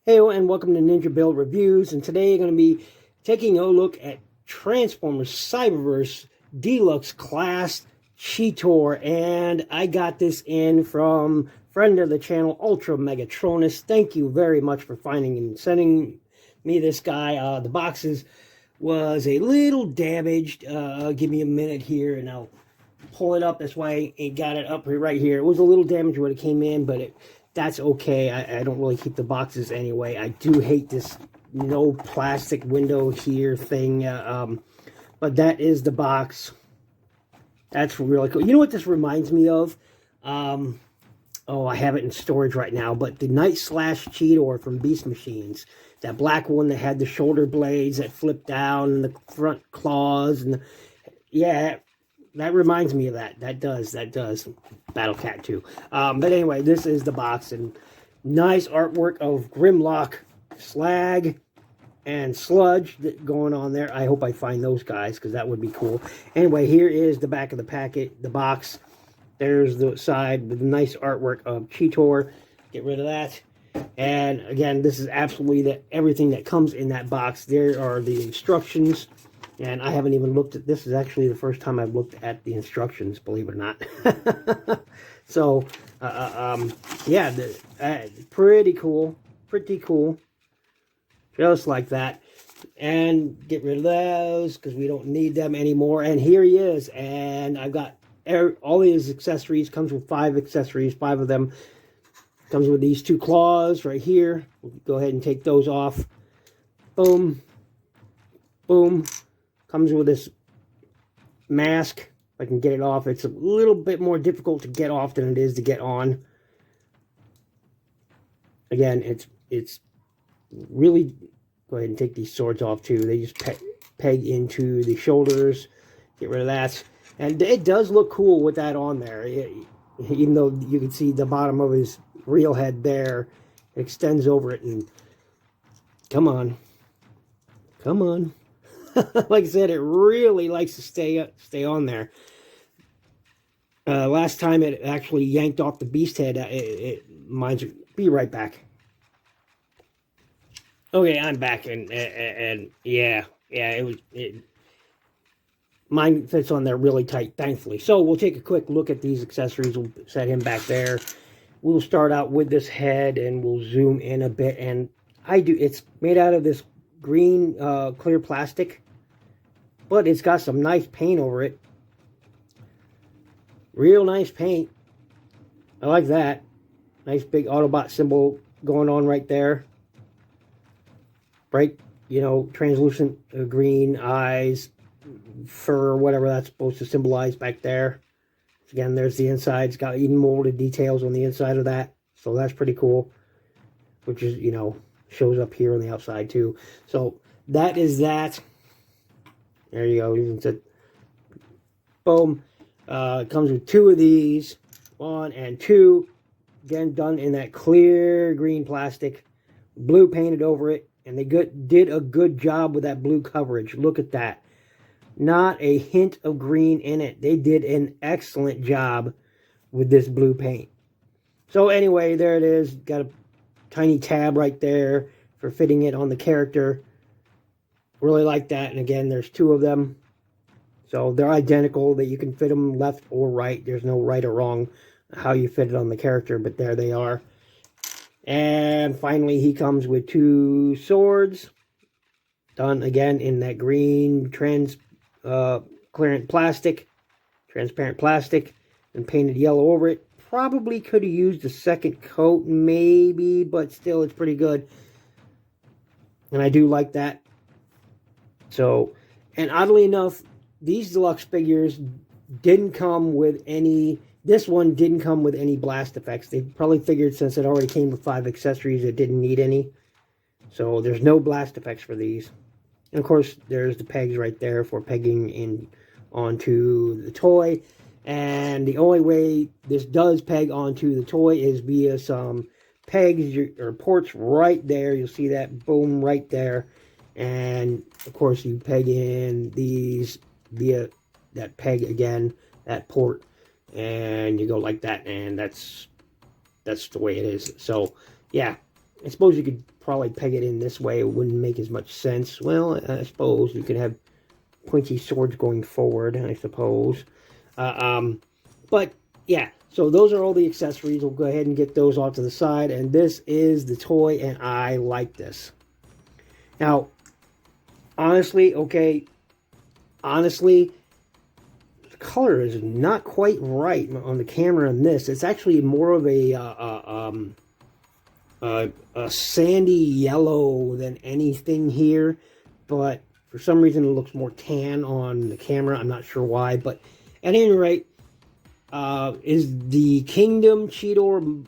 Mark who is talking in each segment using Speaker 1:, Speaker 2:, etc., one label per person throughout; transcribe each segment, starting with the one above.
Speaker 1: Hey, and welcome to Ninjabill Reviews, and today I'm going to be taking a look at Transformers Cyberverse Deluxe Class Cheetor, and I got this in from friend of the channel, Ultra Megatronus. Thank you very much for finding and sending me this guy. The boxes was a little damaged. Give me a minute here, and I'll pull it up. That's why I ain't got it up right here. It was a little damaged when it came in, but that's okay. I don't really keep the boxes anyway. I do hate this no plastic window here thing. But that is the box. That's really cool. You know what this reminds me of? Oh, I have it in storage right now. But the Night Slash Cheetor from Beast Machines. That black one that had the shoulder blades that flipped down and the front claws. And yeah, that reminds me of that. That does. Battle Cat too. But anyway, this is the box. And nice artwork of Grimlock, Slag, and Sludge going on there. I hope I find those guys because that would be cool. Anyway, here is the back of the packet, the box. There's the side with the nice artwork of Cheetor. Get rid of that. And again, this is absolutely everything that comes in that box. There are the instructions. And I haven't even looked at this. Is actually the first time I've looked at the instructions, believe it or not. So, yeah, pretty cool. Pretty cool. Just like that. And get rid of those because we don't need them anymore. And here he is. And I've got all his accessories. Comes with 5 accessories, 5 of them. Comes with these 2 claws right here. We'll go ahead and take those off. Boom. Boom. Comes with this mask. If I can get it off. It's a little bit more difficult to get off than it is to get on. Again, it's really... Go ahead and take these swords off too. They just peg into the shoulders. Get rid of that. And it does look cool with that on there. Even though you can see the bottom of his real head there. It extends over it and... Come on. Come on. Like I said, it really likes to stay on there. Last time it actually yanked off the beast head. Be right back. Okay, I'm back, and yeah, mine fits on there really tight, thankfully. So we'll take a quick look at these accessories. We'll set him back there. We'll start out with this head, and we'll zoom in a bit. And it's made out of this green clear plastic. But it's got some nice paint over it. Real nice paint. I like that. Nice big Autobot symbol going on right there. Bright, translucent green eyes, fur, whatever that's supposed to symbolize back there. Again, there's the inside. It's got even molded details on the inside of that. So that's pretty cool. Which is, shows up here on the outside too. So that is that. There you go. Boom. It comes with 2 of these. 1 and 2. Again, done in that clear green plastic. Blue painted over it. And they did a good job with that blue coverage. Look at that. Not a hint of green in it. They did an excellent job with this blue paint. So anyway, there it is. Got a tiny tab right there for fitting it on the character. Really like that. And again, there's 2 of them. So they're identical, that you can fit them left or right. There's no right or wrong how you fit it on the character, but there they are. And finally, he comes with 2 swords. Done again in that green transparent plastic. And painted yellow over it. Probably could have used a second coat, maybe, but still, it's pretty good. And I do like that. So, and oddly enough, these deluxe figures didn't come with any... This one didn't come with any blast effects. They probably figured since it already came with 5 accessories, it didn't need any. So, there's no blast effects for these. And, of course, there's the pegs right there for pegging in onto the toy. And the only way this does peg onto the toy is via some pegs or ports right there. You'll see that, boom, right there. And, of course, you peg in these via that peg again, that port. And you go like that, and that's the way it is. So, yeah, I suppose you could probably peg it in this way. It wouldn't make as much sense. Well, I suppose you could have pointy swords going forward, I suppose. But yeah, so those are all the accessories. We'll go ahead and get those off to the side. And this is the toy, and I like this. Now, honestly, the color is not quite right on the camera in this. It's actually more of a sandy yellow than anything here, but for some reason it looks more tan on the camera. I'm not sure why, but at any rate, is the Kingdom Cheetor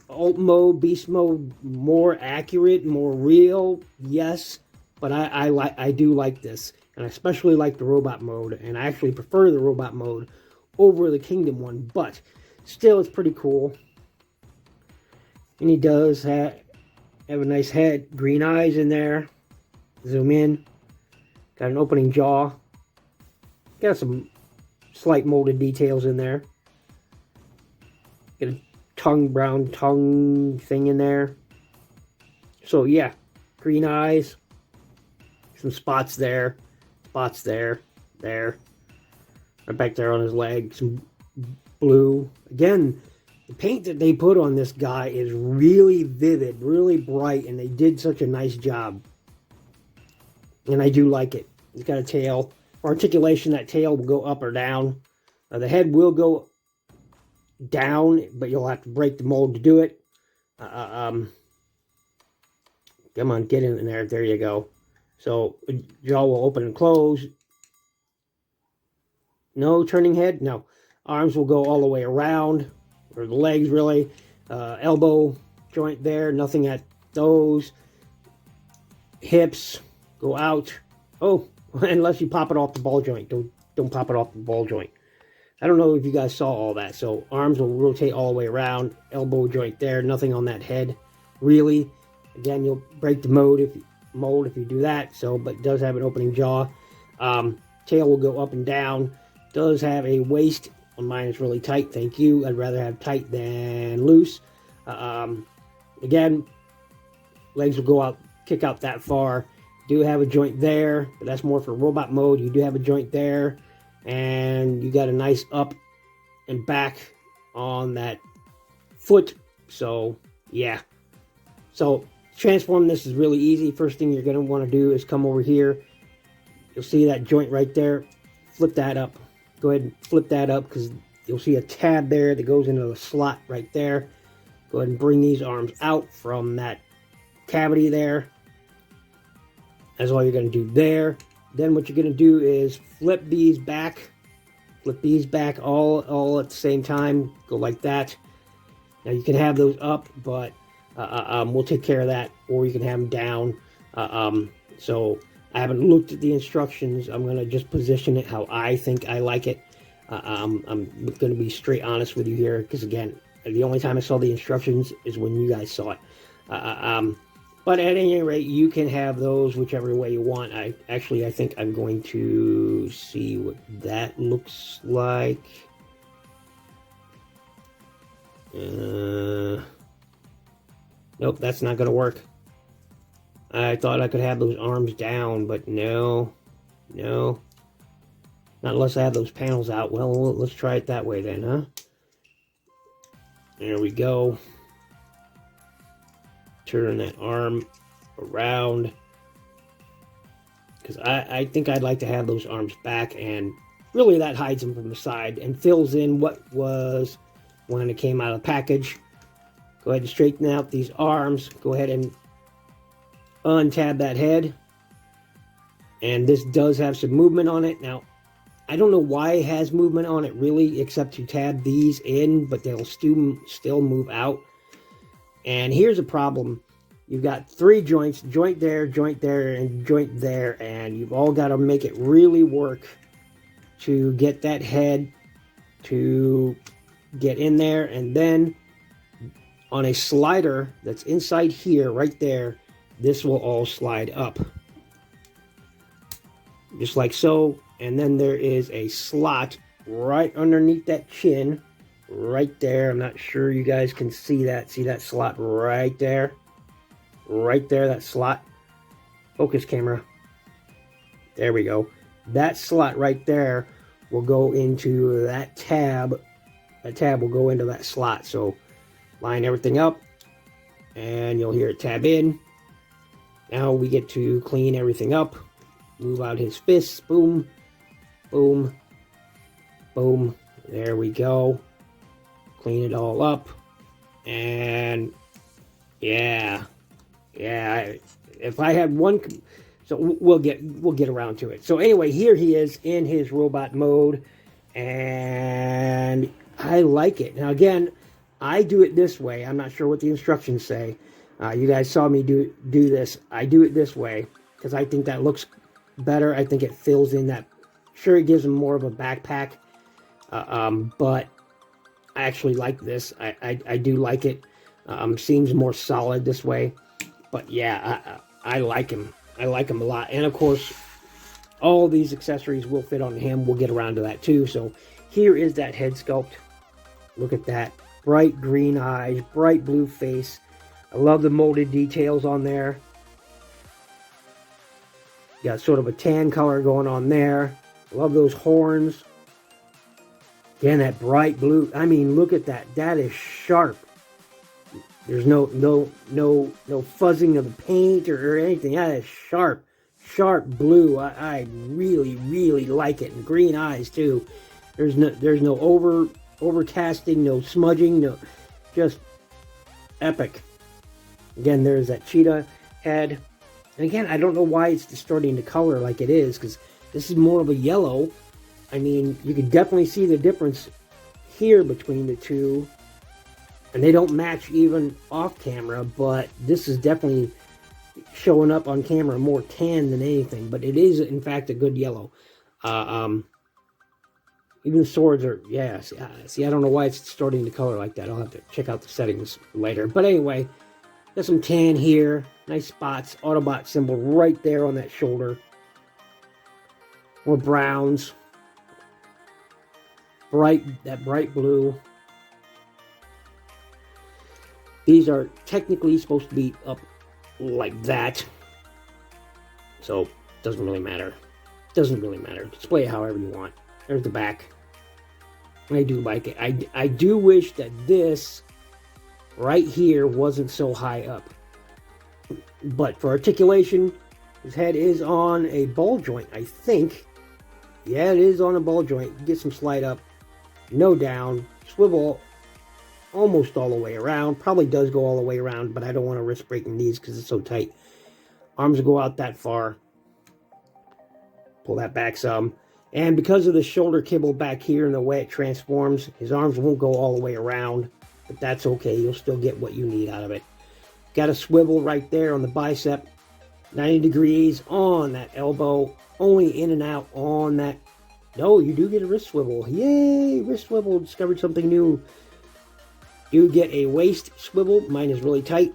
Speaker 1: alt mode, beast mode more accurate, more real? Yes, but I do like this, and I especially like the robot mode, and I actually prefer the robot mode over the Kingdom one, but still it's pretty cool. And he does have a nice head, green eyes in there. Zoom in. Got an opening jaw. Got some slight molded details in there. Got a brown tongue thing in there. So yeah, green eyes. Some spots there. Spots there. There. Right back there on his leg. Some blue. Again, the paint that they put on this guy is really vivid, really bright, and they did such a nice job. And I do like it. He's got a tail. For articulation, that tail will go up or down. The head will go down, but you'll have to break the mold to do it. Come on, get in there. There you go. So, jaw will open and close. No turning head? No. Arms will go all the way around. Or the legs, really. Elbow joint there. Nothing at those. Hips go out. Oh, unless you pop it off the ball joint. Don't pop it off the ball joint. I don't know if you guys saw all that. So arms will rotate all the way around. Elbow joint there. Nothing on that head, really. Again, you'll break the mold if you do that. So, but it does have an opening jaw. Tail will go up and down. Does have a waist. On mine is really tight. Thank you. I'd rather have tight than loose. Again, legs will go out, kick out that far. Do have a joint there, but that's more for robot mode. You do have a joint there, and you got a nice up and back on that foot. So yeah. So transform this is really easy. First thing you're going to want to do is come over here. You'll see that joint right there. Flip that up. Go ahead and flip that up because you'll see a tab there that goes into the slot right there. Go ahead and bring these arms out from that cavity there. That's all you're going to do there. Then what you're going to do is flip these back. Flip these back all at the same time. Go like that. Now you can have those up, but we'll take care of that. Or you can have them down. So I haven't looked at the instructions. I'm going to just position it how I think I like it. I'm going to be straight honest with you here, because again, the only time I saw the instructions is when you guys saw it. But at any rate, you can have those whichever way you want. I think I'm going to see what that looks like. Nope, that's not going to work. I thought I could have those arms down, but no. Not unless I have those panels out. Well, let's try it that way then, huh? There we go. Turn that arm around. Because I think I'd like to have those arms back, and really that hides them from the side and fills in what was when it came out of the package. Go ahead and straighten out these arms. Go ahead and untab that head, and this does have some movement on it. Now I don't know why it has movement on it really, except to tab these in, but they'll still move out. And here's a problem. You've got three joints, joint there, and joint there, and you've all got to make it really work to get that head to get in there. And then on a slider that's inside here, right there, this will all slide up. Just like so. And then there is a slot right underneath that chin, right there. I'm not sure you guys can see that. See that slot right there? right there, that slot. Focus camera. There we go. That slot right there will go into that tab. That tab will go into that slot. So line everything up and you'll hear it tab in. Now we get to clean everything up. Move out his fists. Boom. Boom. Boom. There we go. Clean it all up. And yeah. If I had one, so we'll get around to it. So anyway, here he is in his robot mode, and I like it. Now again, I do it this way. I'm not sure what the instructions say. You guys saw me do this. I do it this way because I think that looks better. I think it fills in that. Sure, it gives him more of a backpack, but I actually like this. I do like it. Seems more solid this way. But yeah, I like him. I like him a lot. And of course, all these accessories will fit on him. We'll get around to that too. So here is that head sculpt. Look at that. Bright green eyes, bright blue face. I love the molded details on there. Got sort of a tan color going on there. Love those horns. Again, that bright blue. I mean, look at that. That is sharp. There's no fuzzing of the paint or anything. That is sharp blue. I really like it. And green eyes too. There's no overcasting, no smudging, no, just epic. Again, there's that cheetah head. And again, I don't know why it's distorting the color like it is, because this is more of a yellow. I mean, you can definitely see the difference here between the two. And they don't match even off camera, but this is definitely showing up on camera more tan than anything. But it is, in fact, a good yellow. Even the swords are, yeah. See, I don't know why it's distorting the color like that. I'll have to check out the settings later. But anyway, got some tan here. Nice spots. Autobot symbol right there on that shoulder. More browns. That bright blue. These are technically supposed to be up like that. So, doesn't really matter. Doesn't really matter. Display it however you want. There's the back. I do like it. I do wish that this right here wasn't so high up. But for articulation, his head is on a ball joint, I think. Yeah, it is on a ball joint. Get some slide up. No down. Swivel almost all the way around. Probably does go all the way around, but I don't want to risk breaking these because it's so tight. Arms will go out that far. Pull that back some. And because of the shoulder kibble back here and the way it transforms, his arms won't go all the way around. But that's okay. You'll still get what you need out of it. Got a swivel right there on the bicep. 90 degrees on that elbow. Only in and out on that. No, you do get a wrist swivel. Yay! Wrist swivel. Discovered something new. You get a waist swivel. Mine is really tight,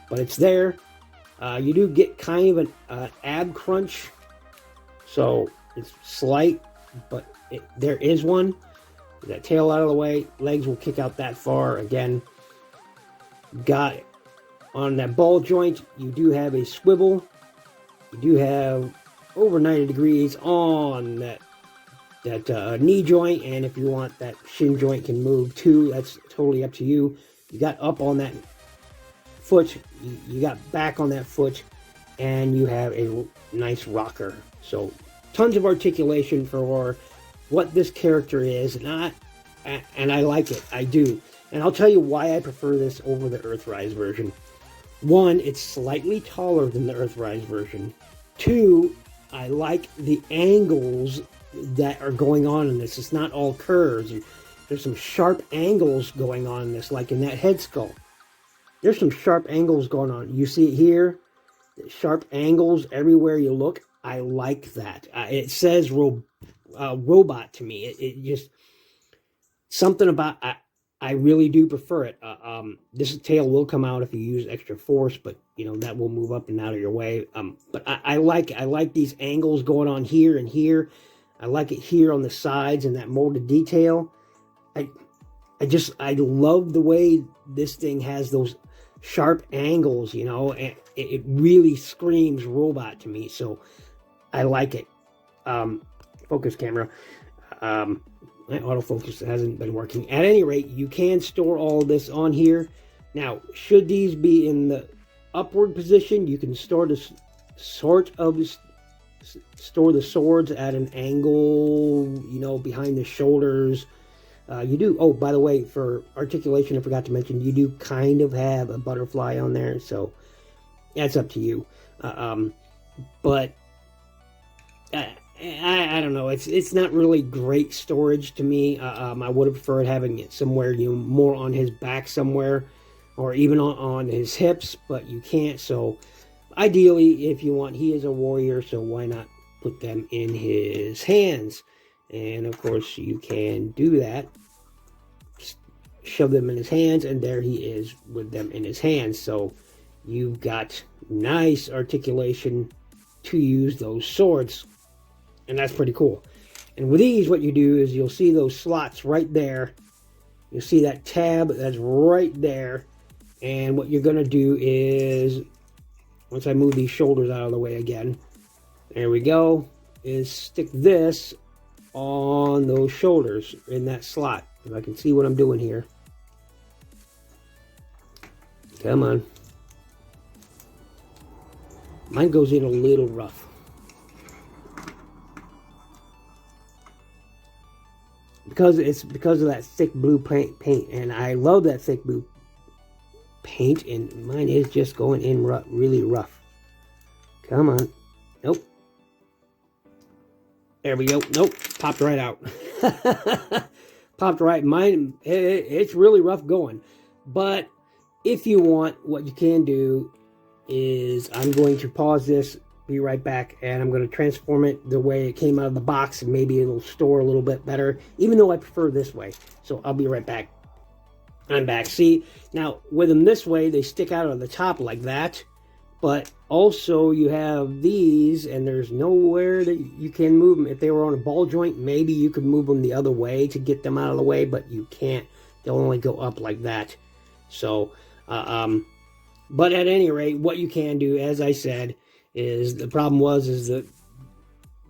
Speaker 1: but it's there. You do get kind of an ab crunch, so it's slight, but there is one. Get that tail out of the way. Legs will kick out that far. Again, got it. On that ball joint, you do have a swivel. You do have over 90 degrees on that knee joint, and if you want, that shin joint can move too. That's totally up to you. You got up on that foot, you got back on that foot, and you have a nice rocker. So tons of articulation for what this character is, and I like it. I do. And I'll tell you why I prefer this over the Earthrise version. One, it's slightly taller than the Earthrise version. Two, I like the angles that are going on in this. It's not all curves. There's some sharp angles going on in this, like in that head sculpt. There's some sharp angles going on. You see it here? Sharp angles everywhere you look. I like that. It says robot to me. It just, something about, I really do prefer it. This tail will come out if you use extra force, but you know that will move up and out of your way. But I like it. I like these angles going on here and here. I like it here on the sides and that molded detail. I love the way this thing has those sharp angles, you know, and it really screams robot to me. So I like it. Focus camera. My autofocus hasn't been working. At any rate, you can store all this on here. Now, should these be in the upward position, you can store this store the swords at an angle, you know, behind the shoulders. You do, oh, by the way, for articulation, I forgot to mention, you do kind of have a butterfly on there, so that's up to you. But I don't know, it's not really great storage to me. I would have preferred having it somewhere, you know, more on his back somewhere, or even on his hips, but you can't. So ideally, if you want, he is a warrior, so why not put them in his hands? And of course, you can do that. Just shove them in his hands, and there he is with them in his hands. So you've got nice articulation to use those swords, and that's pretty cool. And with these, what you do is you'll see those slots right there. You'll see that tab that's right there. And what you're going to do is, once I move these shoulders out of the way again, there we go, is stick this on those shoulders in that slot. If I can see what I'm doing here. Come on. Mine goes in a little rough. Because of that thick blue paint, and I love that thick blue paint, and mine is just going in really rough. Come on. Nope. There we go. Nope. Popped right out. Popped right. Mine, it's really rough going. But if you want, what you can do is, I'm going to pause this, be right back, and I'm going to transform it the way it came out of the box, and maybe it'll store a little bit better, even though I prefer this way. So I'll be right back. I'm back. See, now with them this way, they stick out of the top like that, but also you have these, and there's nowhere that you can move them. If they were on a ball joint, maybe you could move them the other way to get them out of the way, but you can't. They'll only go up like that. So, but at any rate, what you can do, as I said, is the problem is that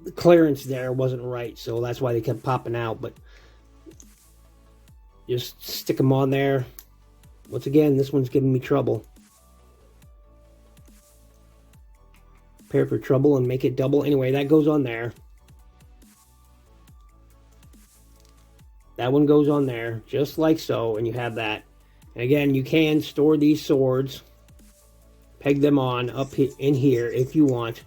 Speaker 1: the clearance there wasn't right, so that's why they kept popping out. But just stick them on there. Once again, this one's giving me trouble. Prepare for trouble and make it double. Anyway, that goes on there. That one goes on there, just like so, and you have that. And again, you can store these swords, peg them on up in here if you want.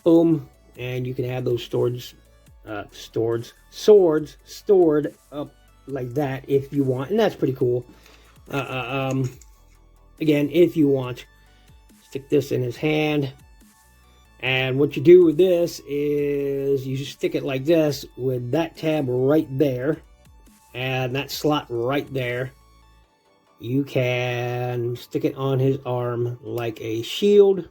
Speaker 1: Boom, and you can have those swords stored up like that if you want, and that's pretty cool. Again, if you want, stick this in his hand, and what you do with this is you stick it like this with that tab right there and that slot right there. You can stick it on his arm like a shield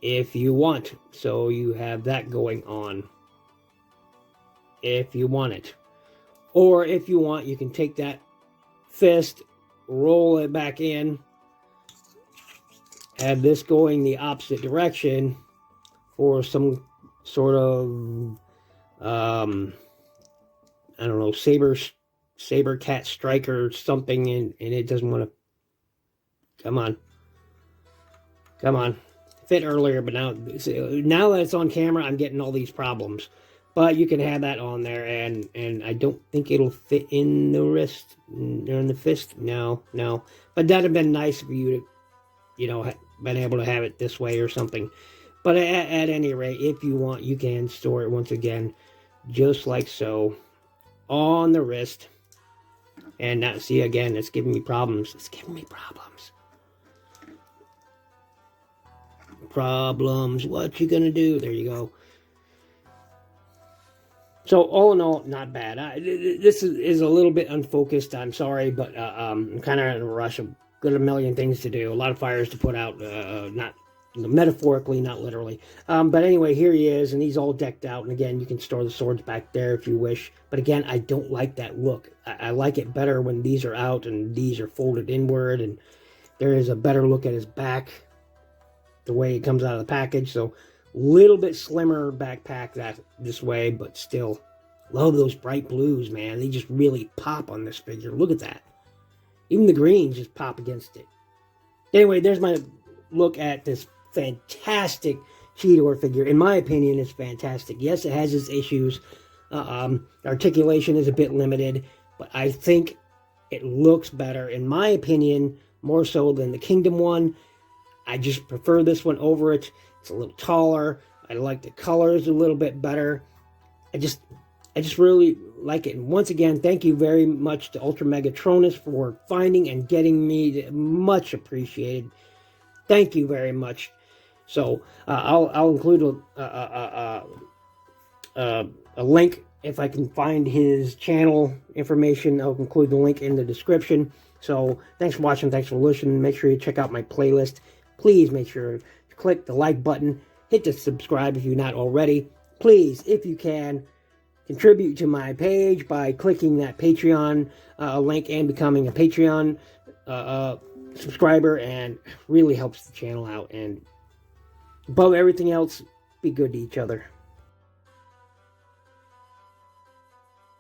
Speaker 1: if you want. So you have that going on if you want it. Or if you want, you can take that fist, roll it back in, have this going the opposite direction for some sort of, I don't know, saber cat striker or something, and it doesn't want to. Come on, fit earlier, but now that it's on camera, I'm getting all these problems. But you can have that on there, and I don't think it'll fit in the wrist or in the fist. No. But that'd have been nice for you to, you know, been able to have it this way or something. But at any rate, if you want, you can store it once again, just like so, on the wrist. And now, see, again, it's giving me problems. It's giving me problems. Problems. What you gonna do? There you go. So, all in all, not bad. This is a little bit unfocused. I'm sorry, but I'm kind of in a rush. I've got a million things to do. A lot of fires to put out. metaphorically, not literally. But anyway, here he is, and he's all decked out. And again, you can store the swords back there if you wish. But again, I don't like that look. I like it better when these are out and these are folded inward, and there is a better look at his back, the way it comes out of the package. So a little bit slimmer backpack this way, but still love those bright blues, man. They just really pop on this figure. Look at that. Even the greens just pop against it. Anyway, there's my look at this fantastic Cheetor figure. In my opinion, it's fantastic. Yes, it has its issues. Articulation is a bit limited, but I think it looks better, in my opinion, more so than the Kingdom one. I just prefer this one over it. It's a little taller. I like the colors a little bit better. I just really like it. And once again, thank you very much to Ultra Megatronus for finding and getting me. Much appreciated. Thank you very much. So I'll include a link if I can find his channel information. I'll include the link in the description. So thanks for watching. Thanks for listening. Make sure you check out my playlist. Please make sure to click the like button. Hit the subscribe if you're not already. Please, if you can, contribute to my page by clicking that Patreon link and becoming a Patreon subscriber, and really helps the channel out. And above everything else, be good to each other.